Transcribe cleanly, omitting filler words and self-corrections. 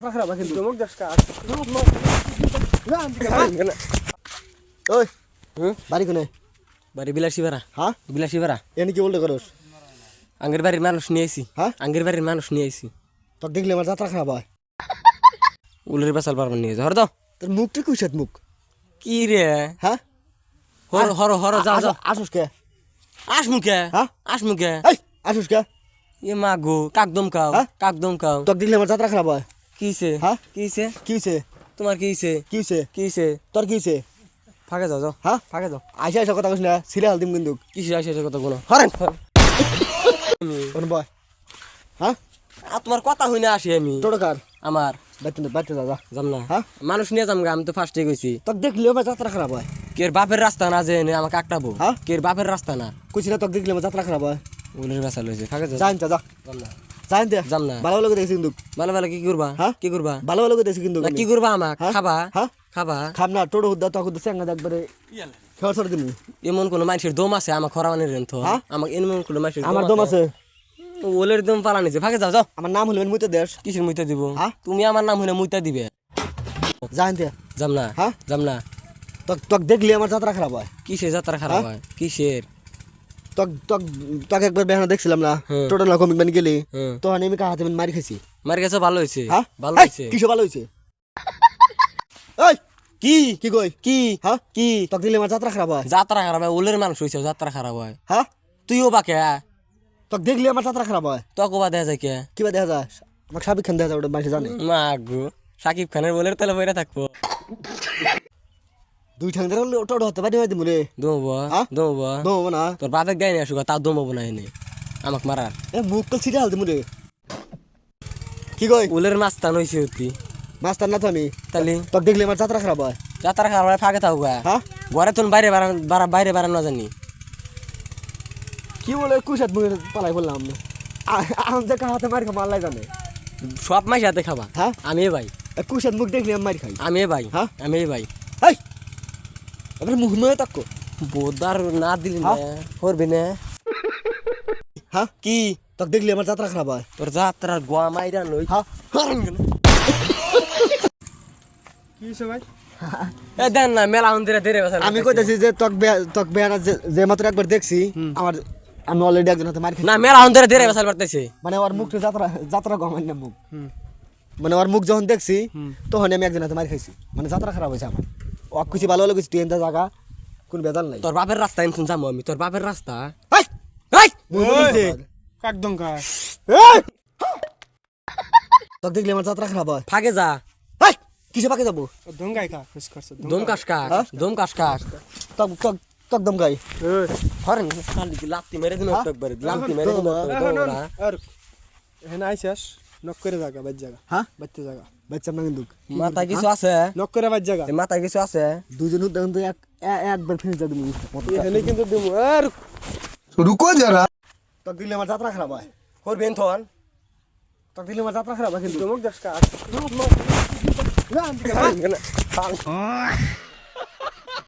খারাপ কিন্তু চমক দশকা ওই বাড়ি কোনে বাড়ি বিলাসীপাড়া হ্যাঁ বিলাসীপাড়া এনে কি বলতে করস আঙ্গের বাড়ির মানুষ নিয়ে আইছি হ্যাঁ আঙ্গের বাড়ির মানুষ নিয়ে আইছি তোর দেখলে আমার যাত্রা খারাপ হয় উলের বেসাল পারবার নিয়ে হর তো তোর মুখটা কুইসাত মুখ কি রে হ্যাঁ হর হর হর যা যা আসুস কে আস মুখে হ্যাঁ আস মুখে এই আসুস কে এ মা গো কাকদম খাও হ্যাঁ? কাকদম খাও তোর দেখলে আমার যাত্রা খারাপ হয় কিছে হ্যাঁ? কিছে কি হইছে তোমার কিছে কি হইছে কিছে তোর কি হইছে ফাঁকে যাও যাও হ্যাঁ ফাঁকে যাও আইসা আইসা কথা কইস না সিরে হাল দিম কিন্তু কিসে আসে কথা কোনো হরেন কোন বয় হ্যাঁ তোমার কথা হই না আসি আমি তোর কার আমার বাইতে যা যা যাম না হ্যাঁ? মানুষ নিয়ে যাম গা, আমি তো ফার্স্টে গেছি তোর দেখলে আমার যাত্রা খারাপ হয় কের বাপের রাস্তা না যে আমাকে আটকাবো হ্যাঁ? কের বাপের রাস্তা না কইছি না তোর দেখলে আমার যাত্রা খারাপ হয় উলের বেসাল হয়েছে ফাঁকে যাও জান যা যা যাম না জান দে যাম না ভালো ভালো করে দেখছি কিন্তু ভালো ভালো কি করবা হ্যাঁ? কি করবা ভালো ভালো করে দেখছি কিন্তু না কি করবা আমাক হ্যাঁ? খাবা হ্যাঁ? খাবা খাম না টোটো হুদ্দা তো হুদ্দা সেঙ্গা একবারে খেয়াল ছড় দিমু এমন কোনো মানুষের দম আছে আমার খরাবানের রেন তো হ্যাঁ? আমাকে এমন কোনো মানুষের আমার দম আছে ওলের দম পালা নিছে ফাঁকে যাও যাও আমার নাম হলো মুইতে দেশ কিসের মুইতা দিব হ্যাঁ? তুমি আমার নাম হইলে মুইতা দিবে জান দে যাম না হ্যাঁ? যাম না তোক তোক দেখলে আমার যাত্রা খারাপ হয় কিসের যাত্রা খারাপ হয় কিসের তোক তোক তোকে একবার বেহানা দেখছিলাম না হ্যাঁ। টোটো না কমিক বানি গেলি হ্যাঁ তো আমি কাহাতে মারি খাইছি মার গেছে ভালো হয়েছে হ্যাঁ ভালো এই, হয়েছে কিসে ভালো হইছে এই কি কি কই কি হ্যাঁ কি তোক দিলে আমার যাত্রা খারাপ হয় যাত্রা খারাপ হয় ওলের মানুষ হয়েছে যাত্রা খারাপ হয় হ্যাঁ তুইও বাকে তোক দেখলে আমার যাত্রা খারাপ হয় তোকে বা দেখা যায় কে কিবা দেখা যায় আমাকে সাবিক খান দেখা যায় ওটা মানুষ জানে মা গো সাকিব খানের বলের তাহলে বইরা থাকবো দুই ঠাং ধরে টোটো হতে পারি দিমু রে দমবো হ্যাঁ? দমবো দম না তোর বাপের গায়ে নিয়ে আসুক তাও দমবো না এনে আমাক মারার এ মুখ কল ছিড়ে হাল দিমু রে কি কই উলের মাস্তান হয়েছে অতি মাস্টার না তো আমি তাহলে তোক দেখলে আমার যাত্রা খারাপ হয় যাত্রা খারাপ হয় ফাঁকে থাকবো হ্যাঁ ঘরে তোর বাইরে বাইরে বাড়ানো জানি কি বলে কুশাত মুখে পালাই বললাম আমি যে কাহাতে মারি খাম আল্লাহ জানে সব মাস হাতে খাবা হ্যাঁ আমি এ ভাই কুশাত মুখ দেখলে আমি মারি খাই আমি এ ভাই হ্যাঁ? আমি এ ভাই এই এবার মুখ নয় তাক্কো বোদার না দিলি না করবি না হ্যাঁ কি তোক দেখলে আমার যাত্রা খারাপ হয় তোর যাত্রার গোয়া মাইরা লই হ্যাঁ কি হইছে ভাই এ দেন না মেলা হন্দিরা দেরে বসে আমি কইতাছি যে তোক বেয়ানা যে মাত্র একবার দেখছি আমার আমি অলরেডি একজন হাতে মারি খাই না মেলা হন্দিরা দেরে বসে পারতেছে মানে ওর মুখটা যাত্রা যাত্রা গমাই না মুখ মানে ওর মুখ যখন দেখছি তখন আমি একজন হাতে মারি খাইছি মানে যাত্রা খারাপ হয়েছে আমার ও কিছু ভালো হলো কিছু তুই এনতা জায়গা কোন বেদাল নাই তোর বাপের রাস্তা এনছুন যাবো আমি তোর বাপের রাস্তা এই এই মুখ বলিছে কাকদম কা এই তোক দেখলে আমার যাত্রা খারাপ হয় ফাঁকে যা এই কিসে পাকে যাবো দঙ্গাই কা খুশ করছ দম কাস কাস দম কাস কাস তোক তোক তোক দম গাই হরেন খালি লাত্তি মেরে দিন একবার লাত্তি মেরে দিন আর এখানে আইছাস নক করে জায়গা বাজ জায়গা হ্যাঁ বাজতে জায়গা বাচ্চা না কিন্তু মাথায় কিছু আছে নক করে বাজ জায়গা মাথায় কিছু আছে দুজন দেখুন তো একবার ফিনিশ যা দিমু এখানে কিন্তু দিমু আর रुको जरा তোক দিলে আমার যাত্রা খারাপ হয় করবেন থন তোক দিলে আমার যাত্রা খারাপ হয় কিন্তু চমক দশকা